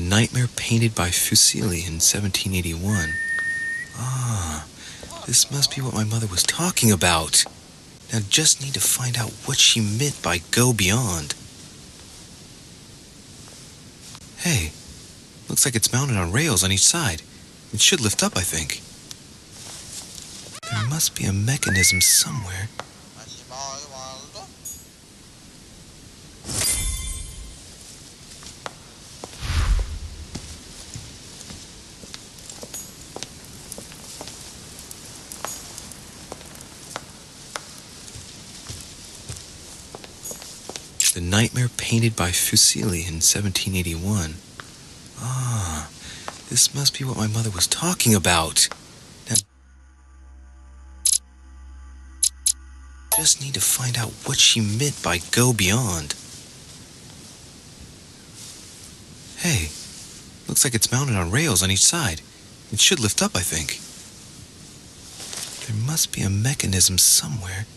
nightmare painted by Fuseli in 1781. Ah, this must be what my mother was talking about. Now just need to find out what she meant by go beyond. Hey, looks like it's mounted on rails on each side. It should lift up, I think. There must be a mechanism somewhere. The nightmare painted by Fuseli in 1781. Ah, this must be what my mother was talking about. Now, just need to find out what she meant by go beyond. Hey, looks like it's mounted on rails on each side. It should lift up, I think. There must be a mechanism somewhere.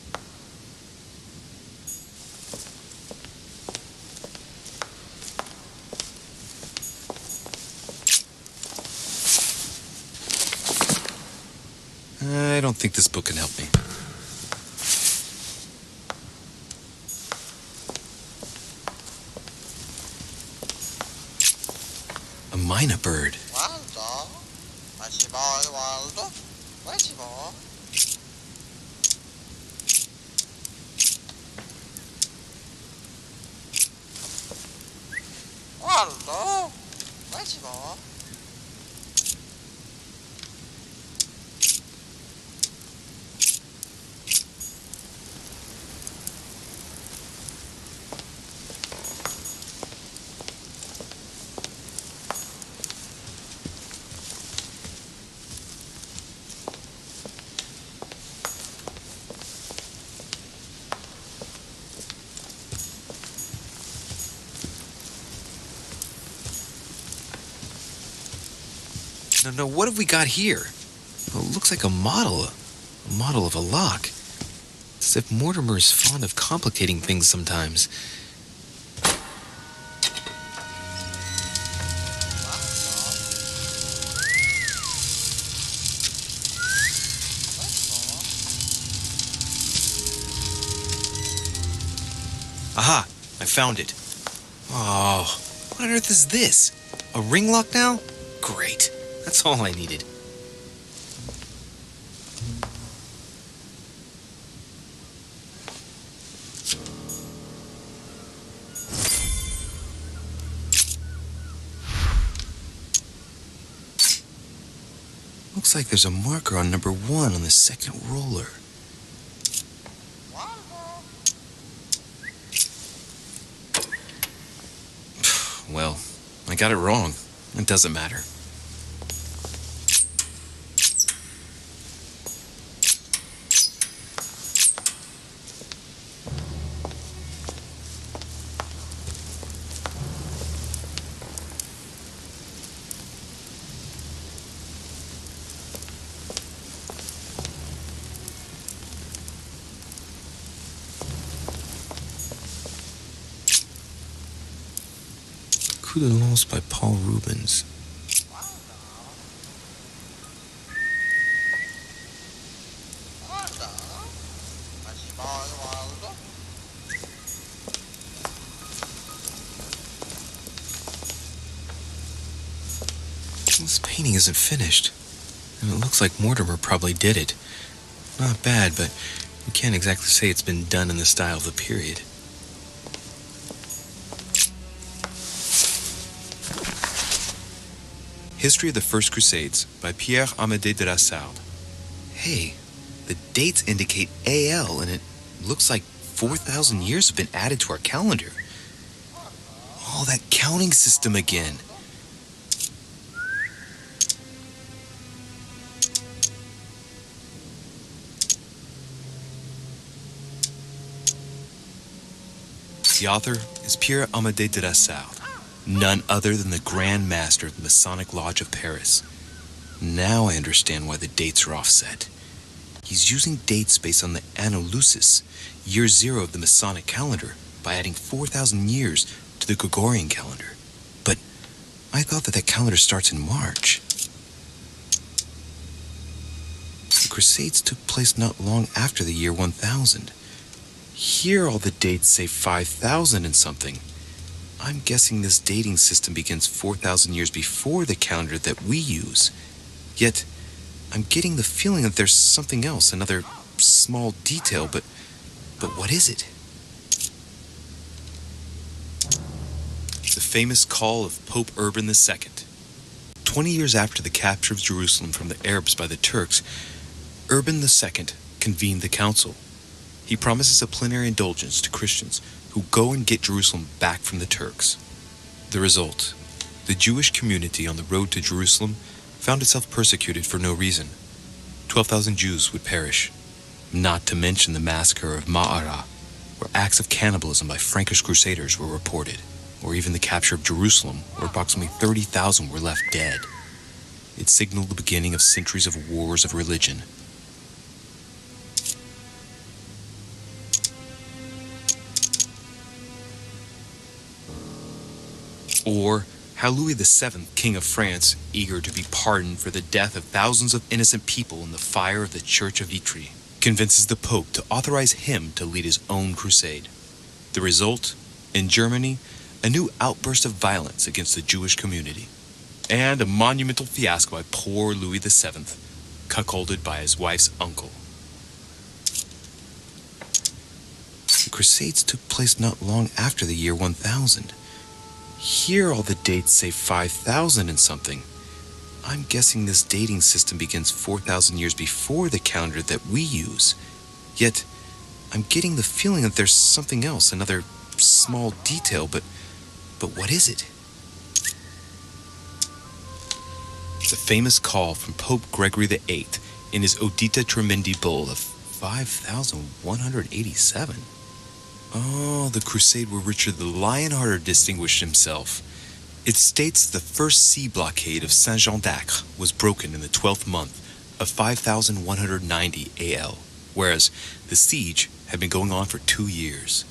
I don't think this book can help me. A myna bird. No, what have we got here? Well, it looks like a model of a lock. It's as if Mortimer is fond of complicating things sometimes. Aha! I found it. Oh, what on earth is this? A ring lock now? Great. That's all I needed. Looks like there's a marker on number 1 on the second roller. Well, I got it wrong. It doesn't matter. Coup de Lance by Paul Rubens. This painting isn't finished, and it looks like Mortimer probably did it. Not bad, but you can't exactly say it's been done in the style of the period. History of the First Crusades by Pierre Amédée de la Sarde. Hey, the dates indicate AL, and it looks like 4,000 years have been added to our calendar. Oh, that counting system again. The author is Pierre Amédée de la Sarde, none other than the Grand Master of the Masonic Lodge of Paris. Now I understand why the dates are offset. He's using dates based on the Anno Lucis, year 0 of the Masonic calendar, by adding 4,000 years to the Gregorian calendar. But I thought that calendar starts in March. The Crusades took place not long after the year 1000. Here all the dates say 5000 and something. I'm guessing this dating system begins 4,000 years before the calendar that we use. Yet, I'm getting the feeling that there's something else, another small detail, but what is it? The famous call of Pope Urban II. 20 years after the capture of Jerusalem from the Arabs by the Turks, Urban II convened the council. He promises a plenary indulgence to Christians who go and get Jerusalem back from the Turks. The result, the Jewish community on the road to Jerusalem found itself persecuted for no reason. 12,000 Jews would perish, not to mention the massacre of Ma'ara, where acts of cannibalism by Frankish crusaders were reported, or even the capture of Jerusalem, where approximately 30,000 were left dead. It signaled the beginning of centuries of wars of religion. Or how Louis VII, King of France, eager to be pardoned for the death of thousands of innocent people in the fire of the Church of Vitry, convinces the Pope to authorize him to lead his own crusade. The result, in Germany, a new outburst of violence against the Jewish community, and a monumental fiasco by poor Louis VII, cuckolded by his wife's uncle. The Crusades took place not long after the year 1000. Here all the dates say 5000 and something. I'm guessing this dating system begins 4,000 years before the calendar that we use. Yet, I'm getting the feeling that there's something else, another small detail, but what is it? The famous call from Pope Gregory VIII in his Audita Tremendi bull of 5187. Oh, the crusade where Richard the Lionhearted distinguished himself. It states the first sea blockade of Saint-Jean d'Acre was broken in the 12th month of 5190 AL, whereas the siege had been going on for 2 years.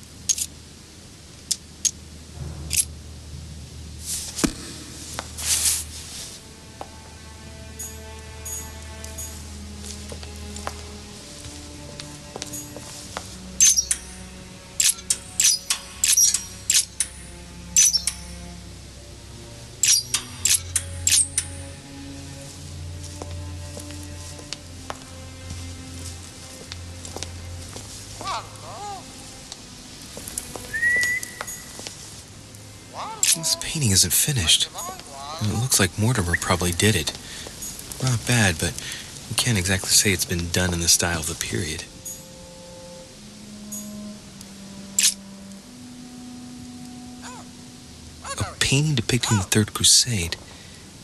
This painting isn't finished. It looks like Mortimer probably did it. Not bad, but you can't exactly say it's been done in the style of the period. A painting depicting the Third Crusade.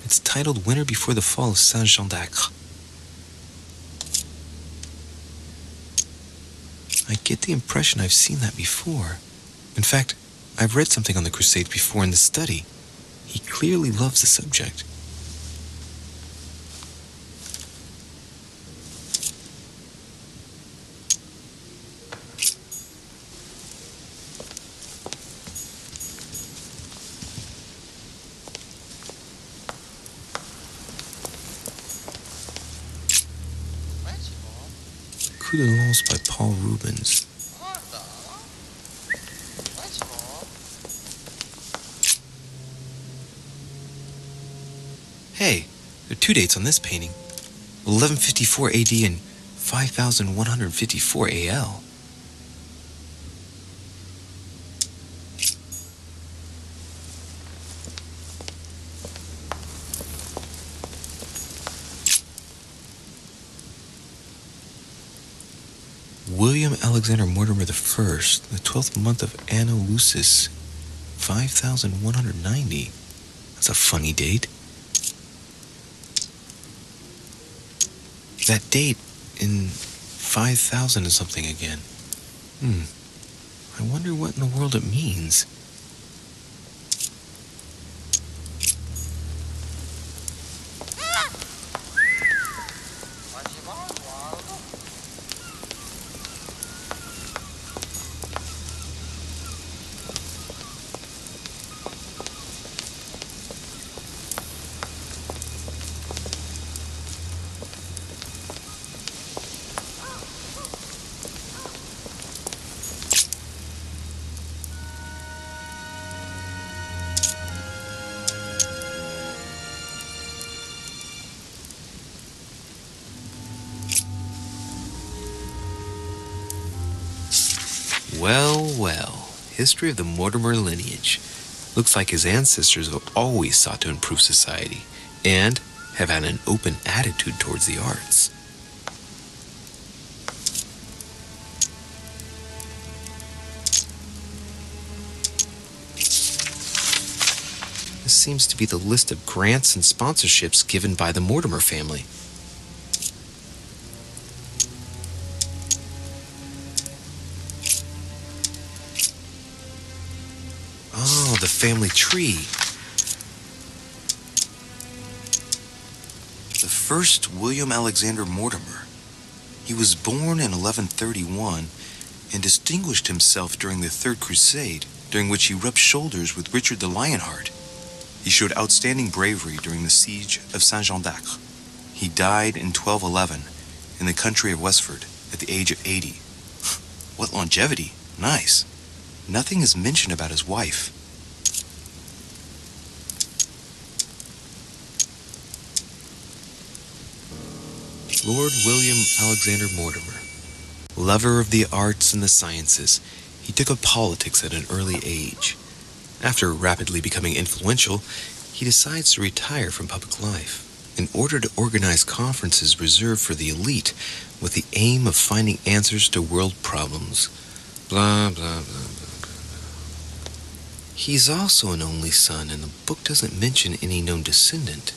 It's titled Winter Before the Fall of Saint-Jean d'Acre. I get the impression I've seen that before. In fact, I've read something on the Crusades before in the study. He clearly loves the subject. Coup de Lance by Paul Rubens. Hey, there are 2 dates on this painting. 1154 AD and 5154 AL. William Alexander Mortimer I, the 12th month of Anno Lucis, 5190. That's a funny date. That date in 5000 and something again. I wonder what in the world it means. Well, well, history of the Mortimer lineage. Looks like his ancestors have always sought to improve society and have had an open attitude towards the arts. This seems to be the list of grants and sponsorships given by the Mortimer family. Oh, the family tree. The first William Alexander Mortimer. He was born in 1131 and distinguished himself during the Third Crusade, during which he rubbed shoulders with Richard the Lionheart. He showed outstanding bravery during the siege of Saint-Jean d'Acre. He died in 1211 in the country of Westford at the age of 80. What longevity! Nice. Nothing is mentioned about his wife. Lord William Alexander Mortimer, lover of the arts and the sciences, he took up politics at an early age. After rapidly becoming influential, he decides to retire from public life in order to organize conferences reserved for the elite with the aim of finding answers to world problems. Blah, blah, blah, blah, blah. He's also an only son, and the book doesn't mention any known descendant.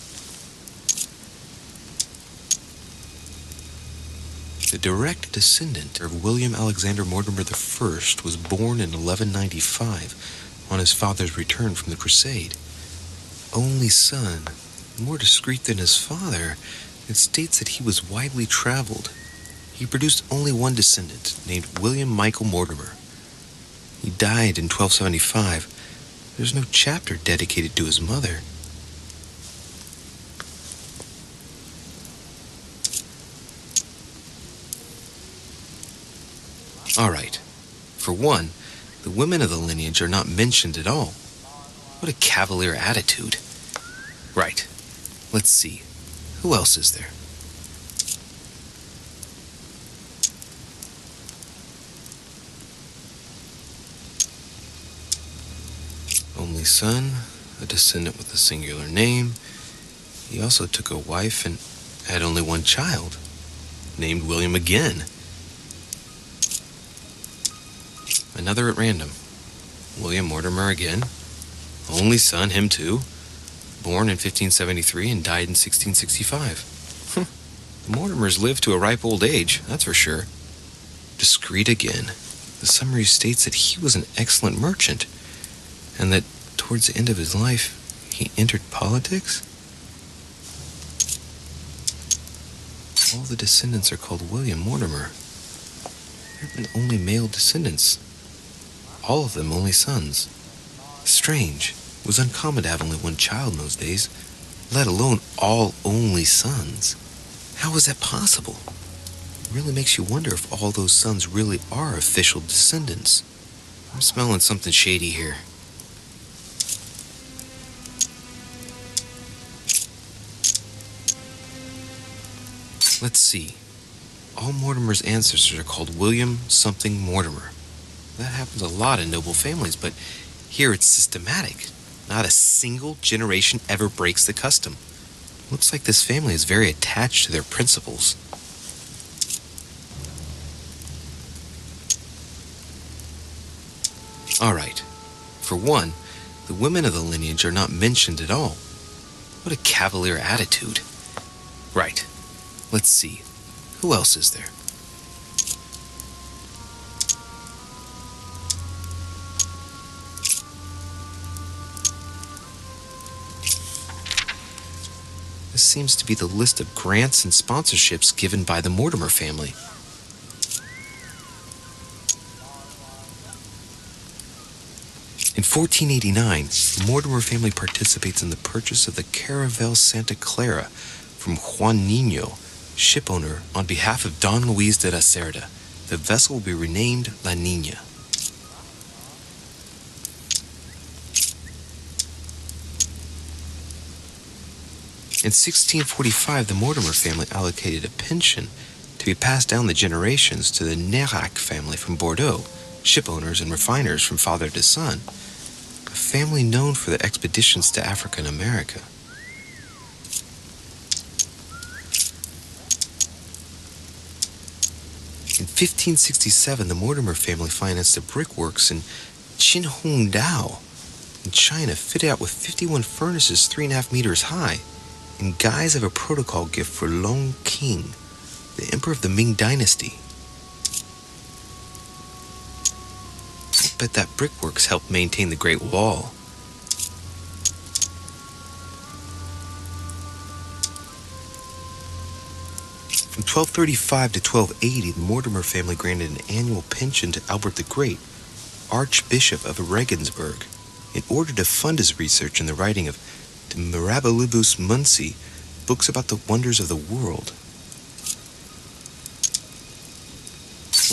The direct descendant of William Alexander Mortimer I was born in 1195 on his father's return from the Crusade. Only son, more discreet than his father, it states that he was widely traveled. He produced only one descendant, named William Michael Mortimer. He died in 1275. There's no chapter dedicated to his mother. All right. For one, the women of the lineage are not mentioned at all. What a cavalier attitude. Right. Let's see. Who else is there? Only son, a descendant with a singular name. He also took a wife and had only one child, named William again. Another at random. William Mortimer again. Only son, him too. Born in 1573 and died in 1665. The Mortimers lived to a ripe old age, that's for sure. Discreet again. The summary states that he was an excellent merchant, and that towards the end of his life, he entered politics? All the descendants are called William Mortimer. There have been only male descendants. All of them only sons. Strange. It was uncommon to have only one child in those days, let alone all only sons. How was that possible? It really makes you wonder if all those sons really are official descendants. I'm smelling something shady here. Let's see. All Mortimer's ancestors are called William something Mortimer. That happens a lot in noble families, but here it's systematic. Not a single generation ever breaks the custom. Looks like this family is very attached to their principles. All right. For one, the women of the lineage are not mentioned at all. What a cavalier attitude. Right. Let's see. Who else is there? This seems to be the list of grants and sponsorships given by the Mortimer family. In 1489, the Mortimer family participates in the purchase of the Caravel Santa Clara from Juan Niño, shipowner, on behalf of Don Luis de la Cerda. The vessel will be renamed La Niña. In 1645, the Mortimer family allocated a pension to be passed down the generations to the Nérac family from Bordeaux, ship owners and refiners from father to son, a family known for their expeditions to Africa and America. In 1567, the Mortimer family financed the brickworks in Qinhongdao in China, fitted out with 51 furnaces 3.5 meters high, in guise of a protocol gift for Long King, the emperor of the Ming Dynasty. I bet that brickworks helped maintain the Great Wall. From 1235 to 1280, the Mortimer family granted an annual pension to Albert the Great, Archbishop of Regensburg, in order to fund his research in the writing of De Mirabilibus Munci, books about the wonders of the world.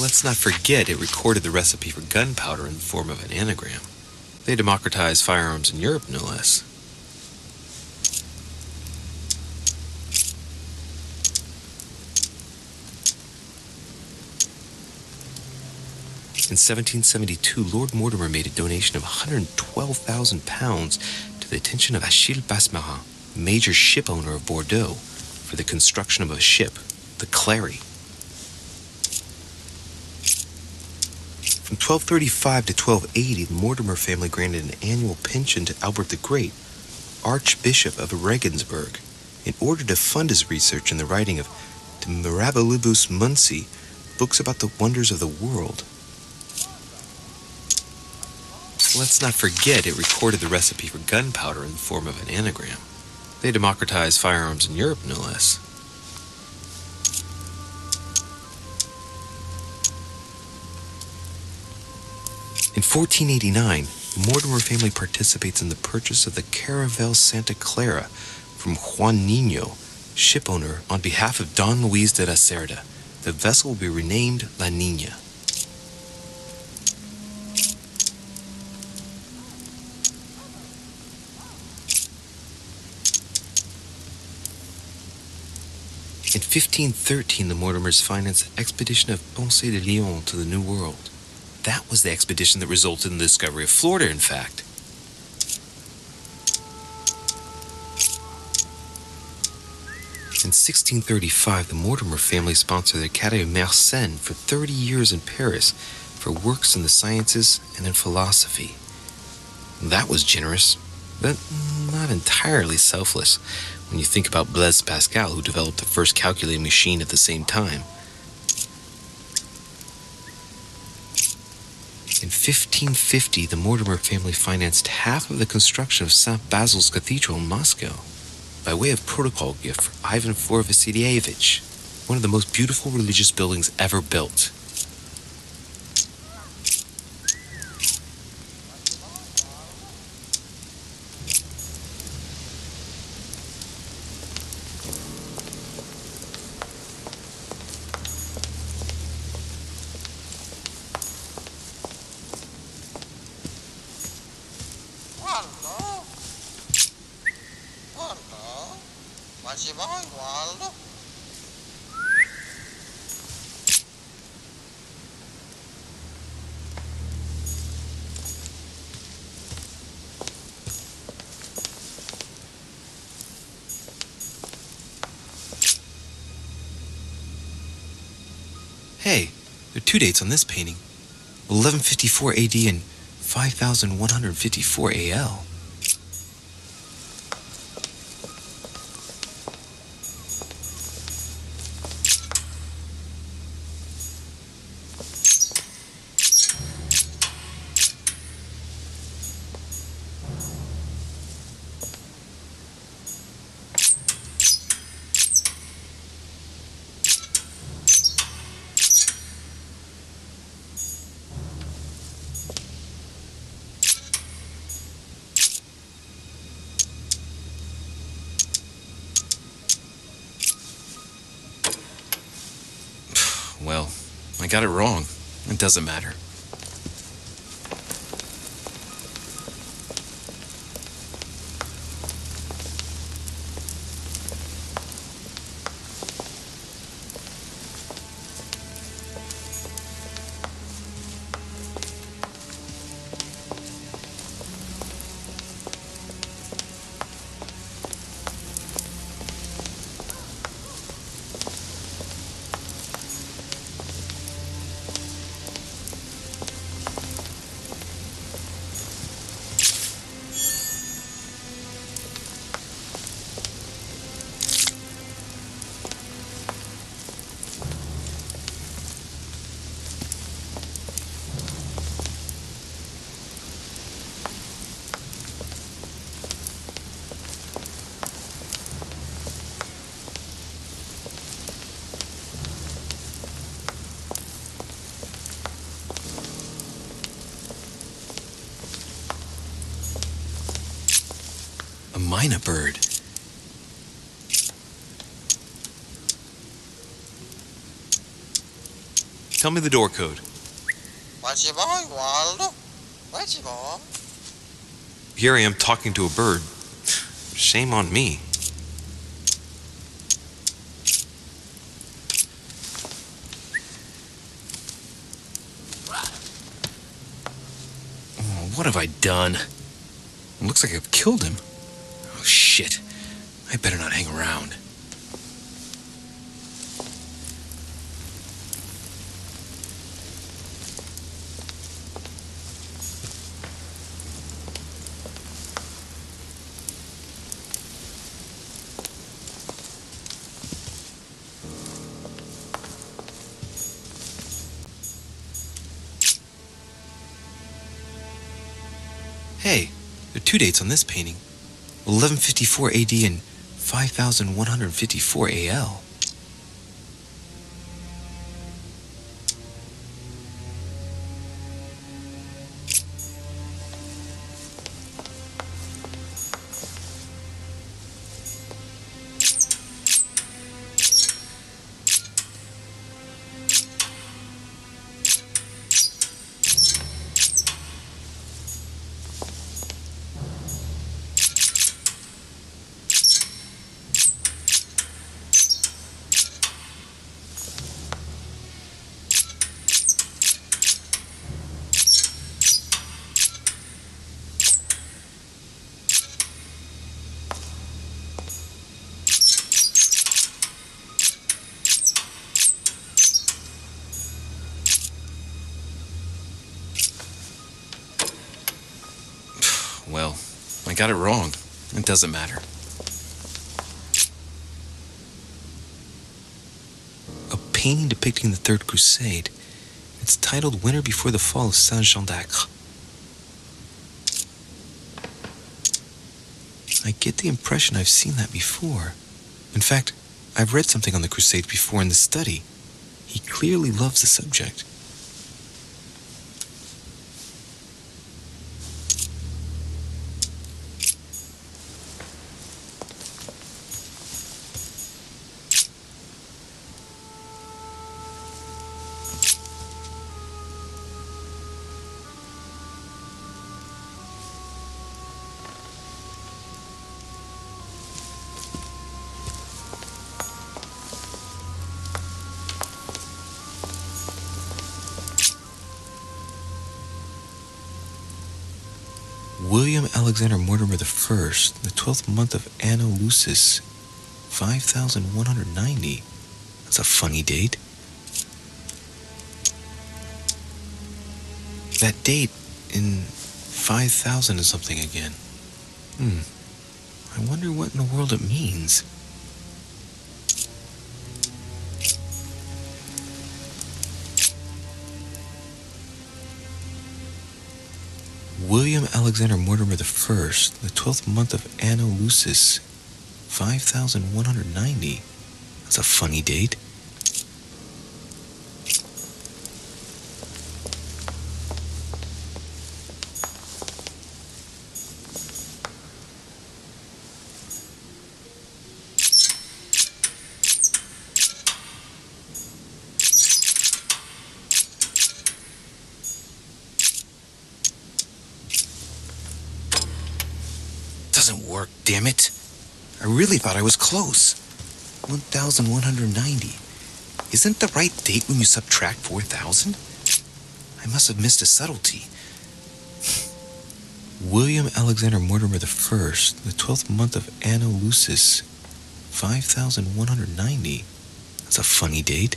Let's not forget it recorded the recipe for gunpowder in the form of an anagram. They democratized firearms in Europe, no less. In 1772, Lord Mortimer made a donation of £112,000 to the attention of Achille Basmarin, major ship owner of Bordeaux, for the construction of a ship, the Clary. From 1235 to 1280, the Mortimer family granted an annual pension to Albert the Great, Archbishop of Regensburg, in order to fund his research in the writing of De Mirabilibus Munci, books about the wonders of the world. Let's not forget it recorded the recipe for gunpowder in the form of an anagram. They democratized firearms in Europe, no less. In 1489, the Mortimer family participates in the purchase of the Caravel Santa Clara from Juan Niño, shipowner, on behalf of Don Luis de la Cerda. The vessel will be renamed La Niña. In 1513, the Mortimers financed the expedition of Ponce de Leon to the New World. That was the expedition that resulted in the discovery of Florida, in fact. In 1635, the Mortimer family sponsored the Académie Mersenne for 30 years in Paris for works in the sciences and in philosophy. That was generous, but not entirely selfless when you think about Blaise Pascal, who developed the first calculating machine at the same time. In 1550, the Mortimer family financed half of the construction of St. Basil's Cathedral in Moscow by way of protocol gift for Ivan IV Vasilievich, one of the most beautiful religious buildings ever built. Hey, there are two dates on this painting, 1154 AD and 5154 AL. Well, I got it wrong. It doesn't matter. myna bird. Tell me the door code. Here I am talking to a bird. Shame on me. Oh, what have I done? It looks like I've killed him. Oh, shit. I better not hang around. Hey, there are two dates on this painting. 1154 AD and 5154 AL. Well, I got it wrong. It doesn't matter. A painting depicting the Third Crusade. It's titled Winter Before the Fall of Saint-Jean d'Acre. I get the impression I've seen that before. In fact, I've read something on the Crusades before in the study. He clearly loves the subject. William Alexander Mortimer I, the 12th month of Anno Lucis, 5190. That's a funny date. That date in 5000 is something again. I wonder what in the world it means. William Alexander Mortimer I, the 12th month of Anno Lucis, 5190. That's a funny date. Doesn't work, damn it. I really thought I was close. 1190. Isn't the right date when you subtract 4000? I must have missed a subtlety. William Alexander Mortimer I, the 12th month of Anno Lucis, 5190. That's a funny date.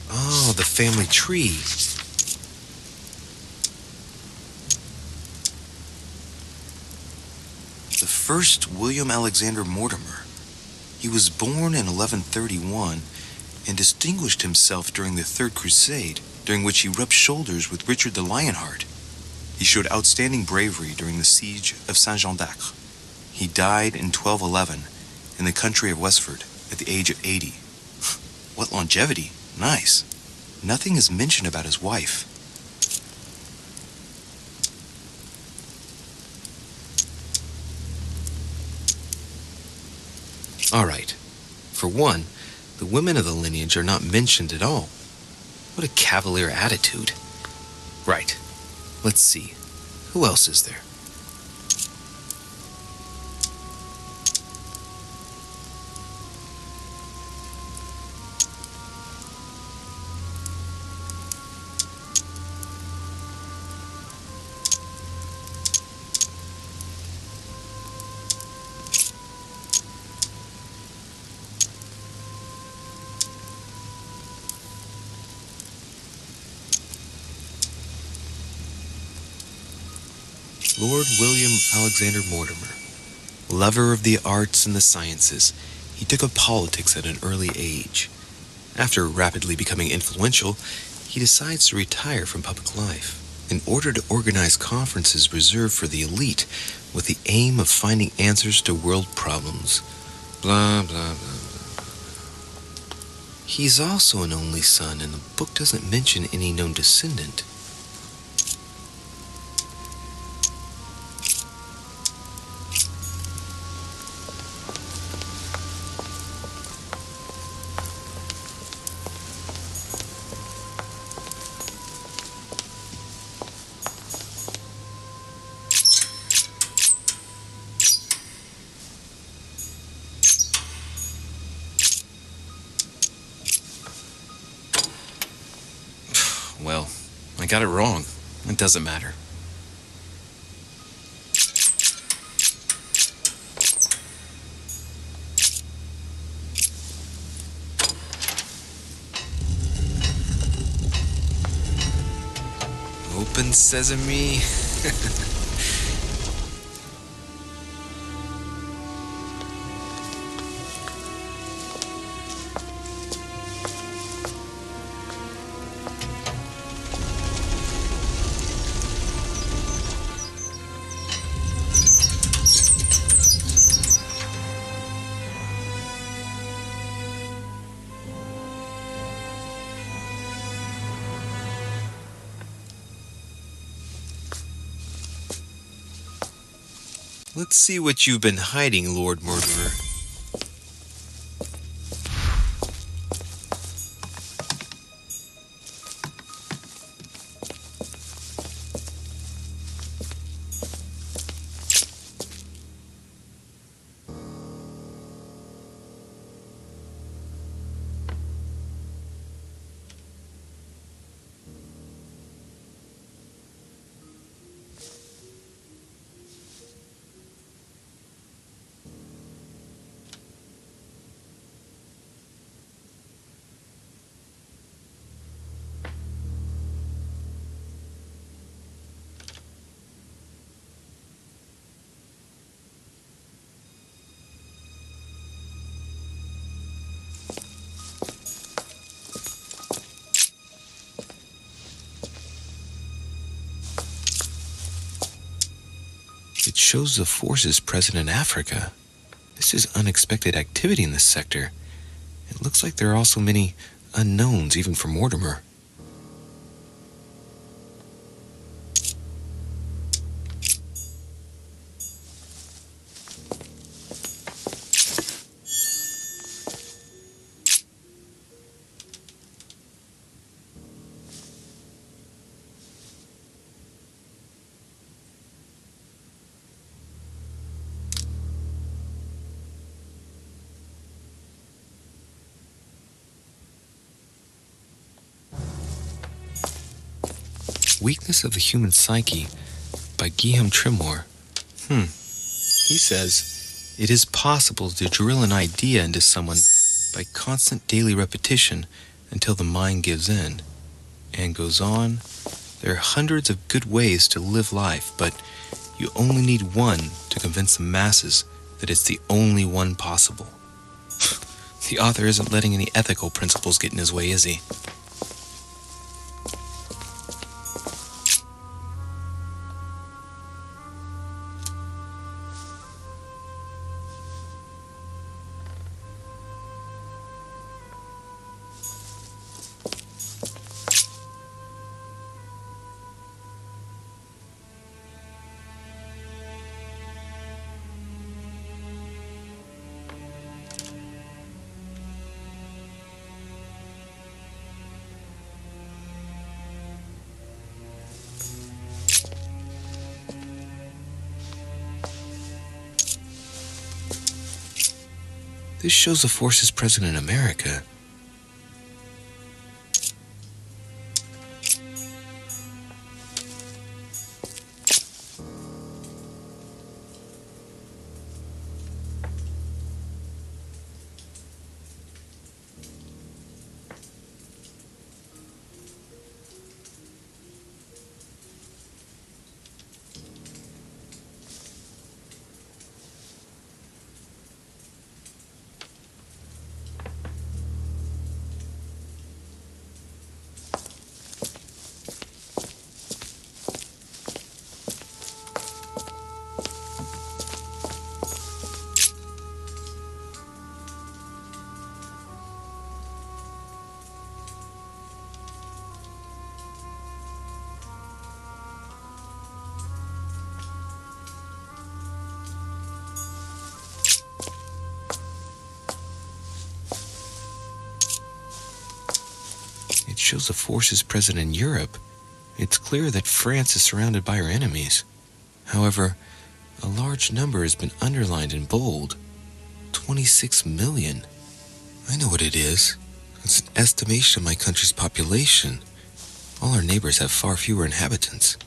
Oh, the family tree. The first William Alexander Mortimer. He was born in 1131 and distinguished himself during the Third Crusade, during which he rubbed shoulders with Richard the Lionheart. He showed outstanding bravery during the siege of Saint-Jean d'Acre. He died in 1211 in the country of Westford at the age of 80. What longevity. Nice. Nothing is mentioned about his wife. All right. For one, the women of the lineage are not mentioned at all. What a cavalier attitude. Right. Let's see. Who else is there? Lord William Alexander Mortimer. Lover of the arts and the sciences, he took up politics at an early age. After rapidly becoming influential, he decides to retire from public life in order to organize conferences reserved for the elite with the aim of finding answers to world problems. Blah, blah, blah, blah. He's also an only son, and the book doesn't mention any known descendant. Well, I got it wrong. It doesn't matter. Open sesame. Let's see what you've been hiding, Lord Murderer. It shows the forces present in Africa. This is unexpected activity in this sector. It looks like there are also many unknowns, even for Mortimer. Weakness of the Human Psyche by Guillaume Tremor. He says, it is possible to drill an idea into someone by constant daily repetition until the mind gives in. And goes on, there are hundreds of good ways to live life, but you only need one to convince the masses that it's the only one possible. The author isn't letting any ethical principles get in his way, is he? This shows the forces present in America. It shows the forces present in Europe. It's clear that France is surrounded by her enemies. However, a large number has been underlined in bold. 26 million. I know what it is. It's an estimation of my country's population. All our neighbors have far fewer inhabitants.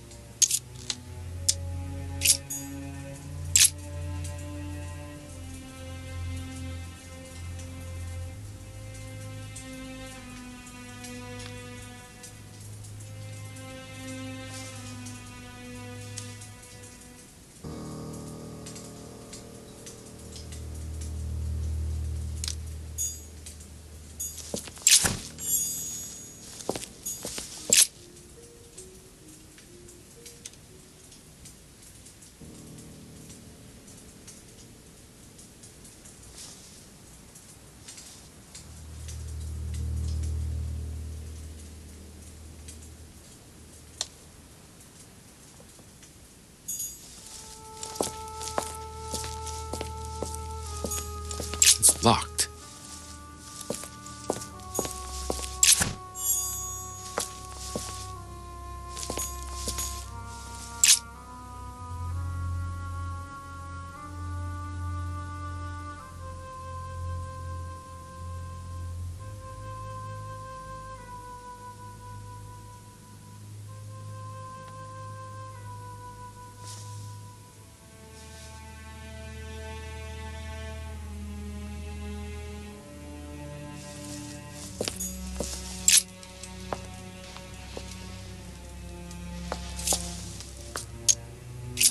It's locked.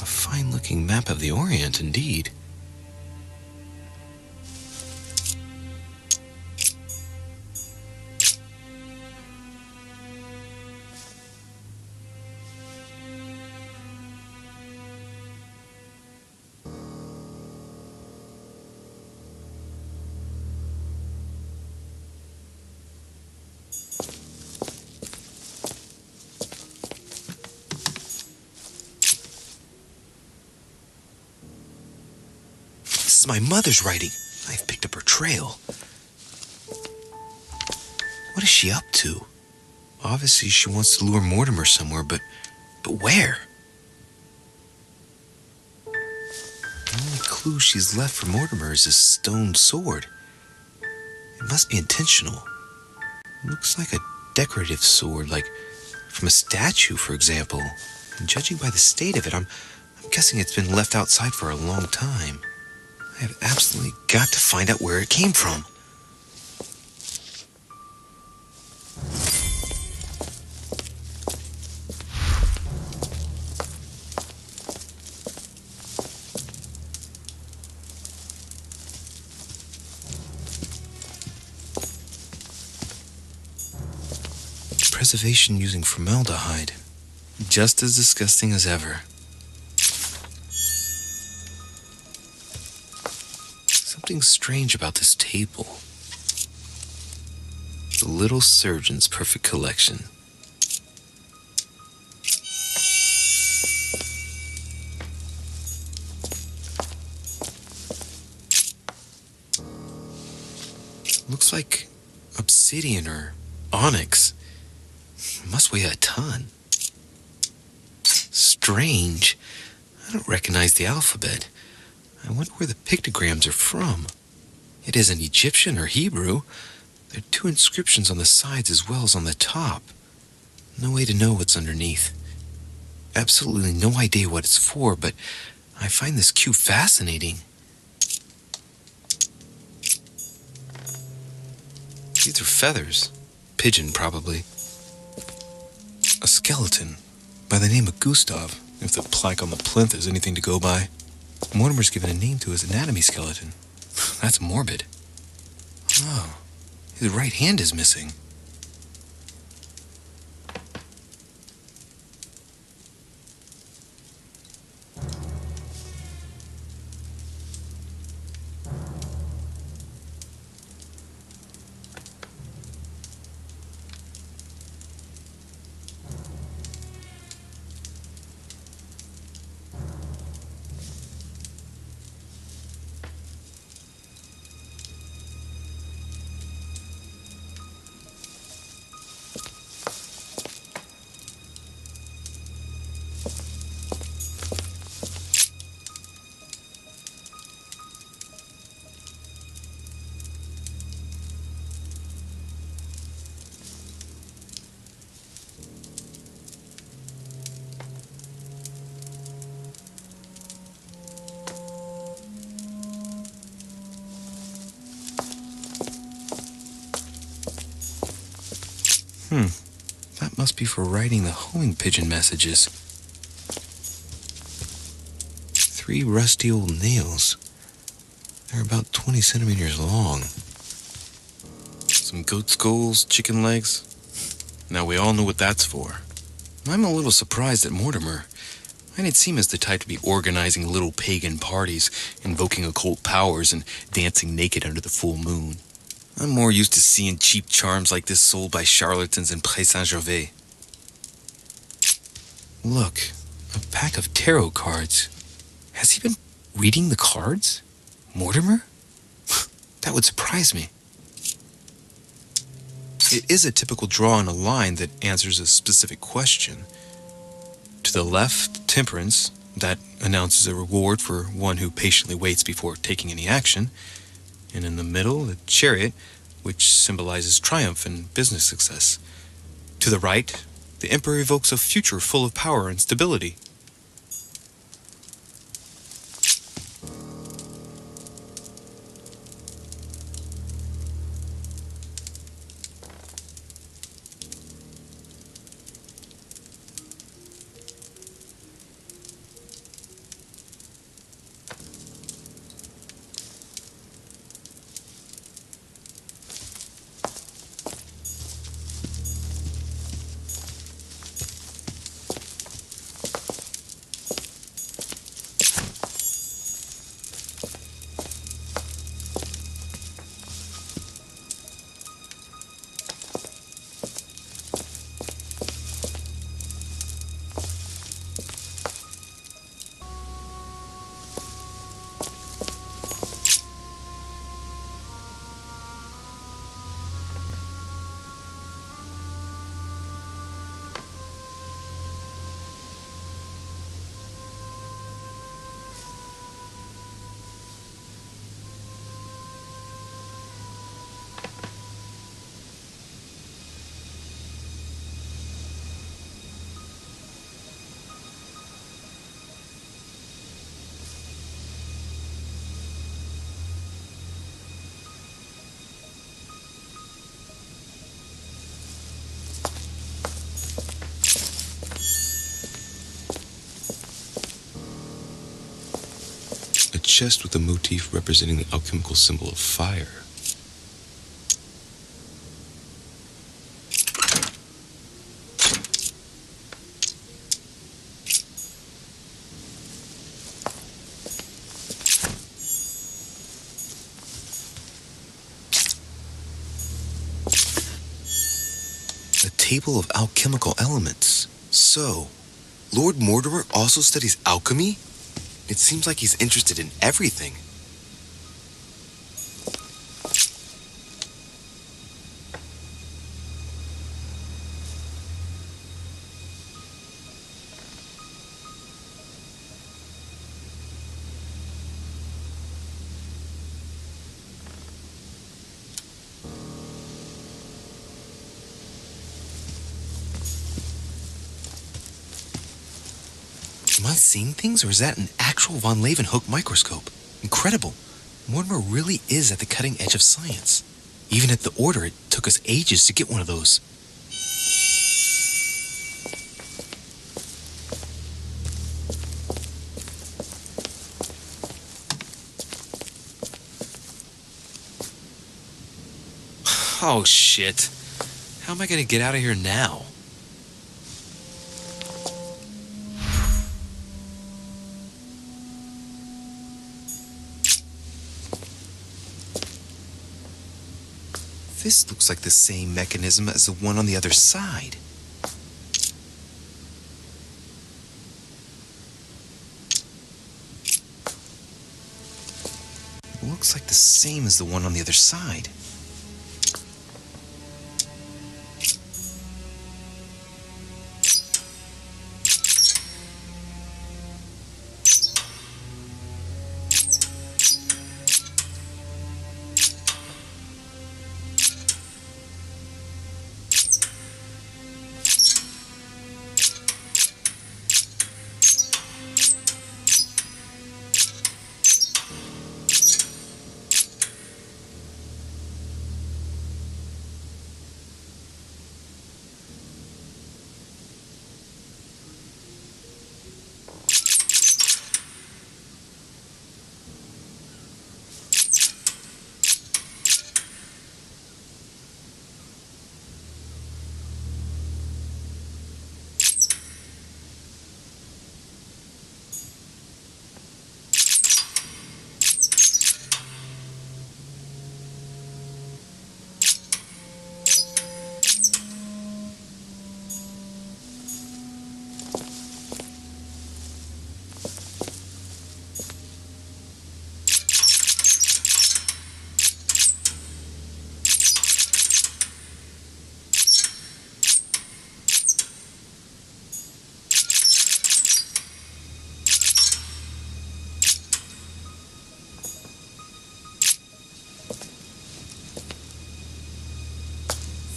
Fine-looking map of the Orient, indeed. This is my mother's writing. I've picked up her trail. What is she up to? Obviously, she wants to lure Mortimer somewhere, but where? The only clue she's left for Mortimer is this stone sword. It must be intentional. It looks like a decorative sword, like from a statue, for example. And judging by the state of it, I'm guessing it's been left outside for a long time. I have absolutely got to find out where it came from. Preservation using formaldehyde. Just as disgusting as ever. Something strange about this table. The little surgeon's perfect collection. Looks like obsidian or onyx. It must weigh a ton. Strange. I don't recognize the alphabet. I wonder where the pictograms are from. It isn't Egyptian or Hebrew. There are two inscriptions on the sides as well as on the top. No way to know what's underneath. Absolutely no idea what it's for, but I find this cube fascinating. These are feathers. Pigeon, probably. A skeleton by the name of Gustav, if the plaque on the plinth is anything to go by. Mortimer's given a name to his anatomy skeleton. That's morbid. Oh, his right hand is missing. That must be for writing the homing pigeon messages. 3 rusty old nails. They're about 20 centimeters long. Some goat skulls, chicken legs. Now we all know what that's for. I'm a little surprised at Mortimer. I didn't seem as the type to be organizing little pagan parties, invoking occult powers, and dancing naked under the full moon. I'm more used to seeing cheap charms like this sold by charlatans in Pré Saint-Gervais. Look, a pack of tarot cards. Has he been reading the cards? Mortimer? That would surprise me. It is a typical draw on a line that answers a specific question. To the left, temperance, that announces a reward for one who patiently waits before taking any action. And in the middle, the chariot, which symbolizes triumph and business success. To the right, the emperor evokes a future full of power and stability. A chest with a motif representing the alchemical symbol of fire. A table of alchemical elements. So, Lord Mortimer also studies alchemy? It seems like he's interested in everything. I seeing things, or is that an actual von Leeuwenhoek microscope? Incredible. Mortimer really is at the cutting edge of science. Even at the Order, it took us ages to get one of those. Oh, shit. How am I going to get out of here now? This looks like the same mechanism as the one on the other side. Looks like the same as the one on the other side.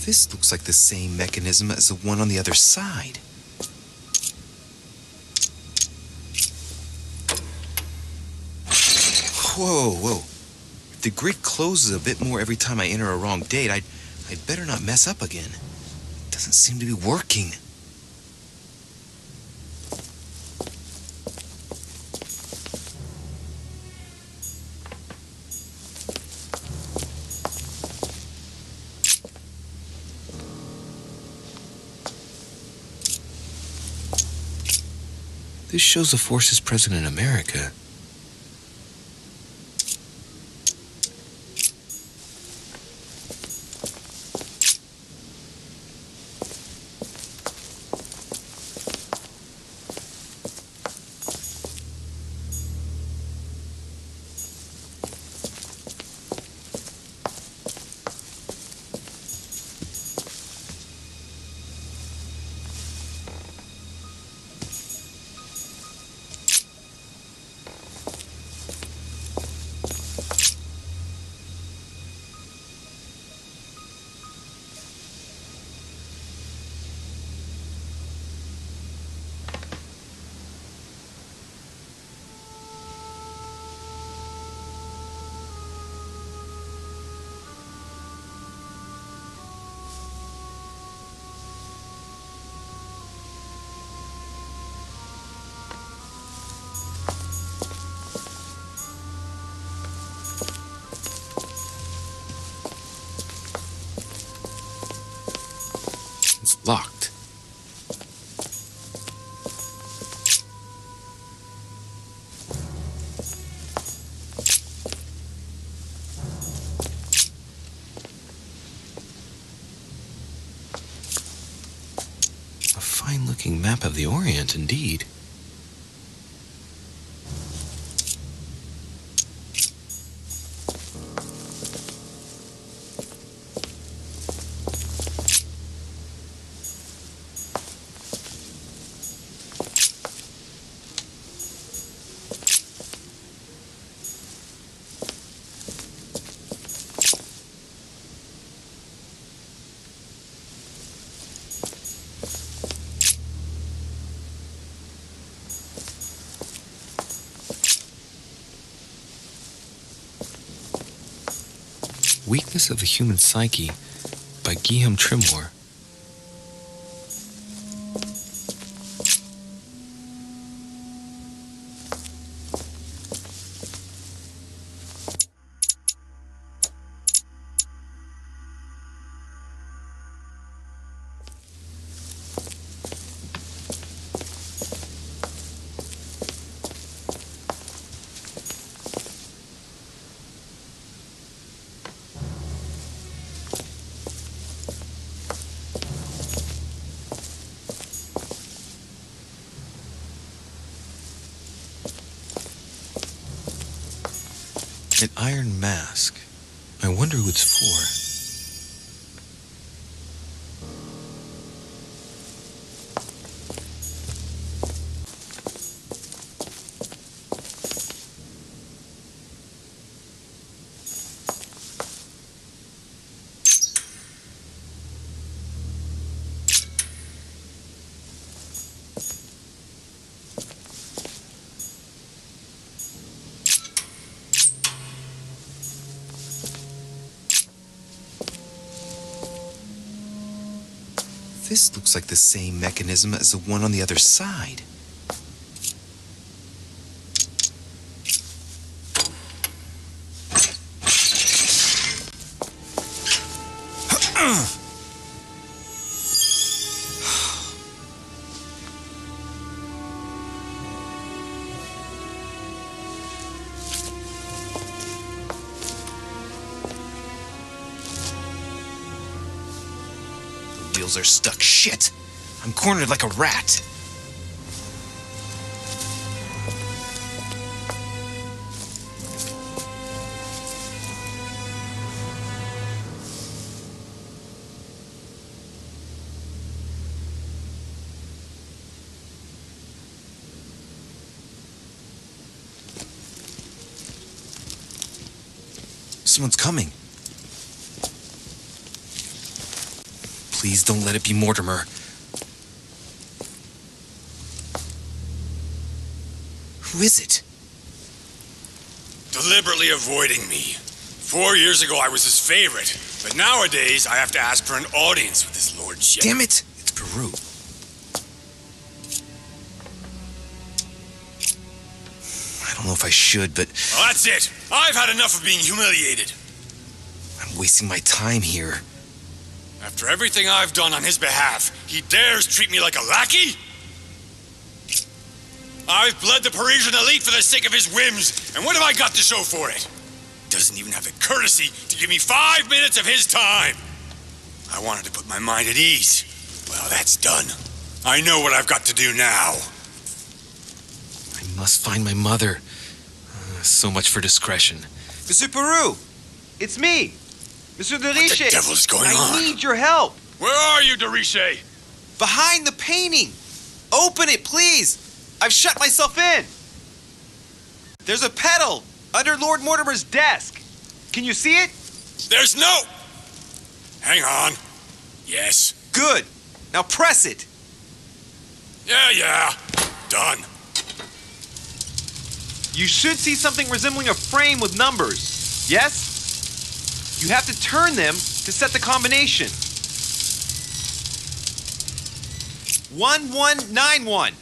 This looks like the same mechanism as the one on the other side. Whoa. If the grid closes a bit more every time I enter a wrong date, I'd better not mess up again. It doesn't seem to be working. This shows the forces present in America. It's locked. A fine-looking map of the Orient, indeed. Weakness of the Human Psyche by Guillaume Trimore. An iron mask. I wonder who it's for. This looks like the same mechanism as the one on the other side. Wheels are stuck. Shit! I'm cornered like a rat. Someone's coming. Please don't let it be Mortimer. Who is it? Deliberately avoiding me. 4 years ago I was his favorite, but nowadays I have to ask for an audience with his lordship. Damn it! It's Peru. I don't know if I should, but... Well, that's it! I've had enough of being humiliated. I'm wasting my time here. After everything I've done on his behalf, he dares treat me like a lackey? I've bled the Parisian elite for the sake of his whims, and what have I got to show for it? Doesn't even have the courtesy to give me 5 minutes of his time. I wanted to put my mind at ease. Well, that's done. I know what I've got to do now. I must find my mother. So much for discretion. Monsieur Peru, it's me. Monsieur de What Riche, the devil's going on? I need your help. Where are you, de Riche? Behind the painting. Open it, please. I've shut myself in. There's a pedal under Lord Mortimer's desk. Can you see it? There's no... Hang on. Yes. Good. Now press it. Yeah. Done. You should see something resembling a frame with numbers. Yes? You have to turn them to set the combination. 1191.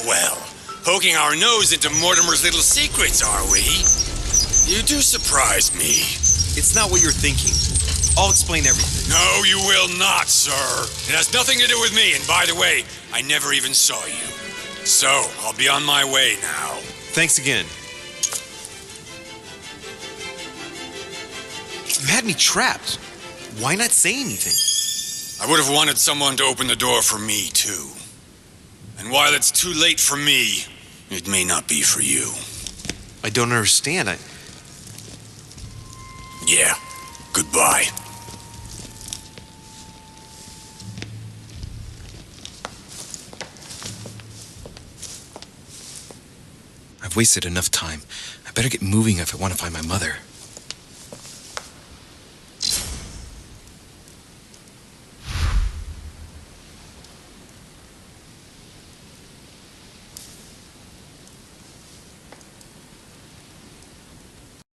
Well. Poking our nose into Mortimer's little secrets, are we? You do surprise me. It's not what you're thinking. I'll explain everything. No, you will not, sir. It has nothing to do with me, and by the way, I never even saw you. So, I'll be on my way now. Thanks again. You had me trapped. Why not say anything? I would have wanted someone to open the door for me, too. And while it's too late for me, it may not be for you. I don't understand. Yeah. Goodbye. I've wasted enough time. I better get moving if I want to find my mother.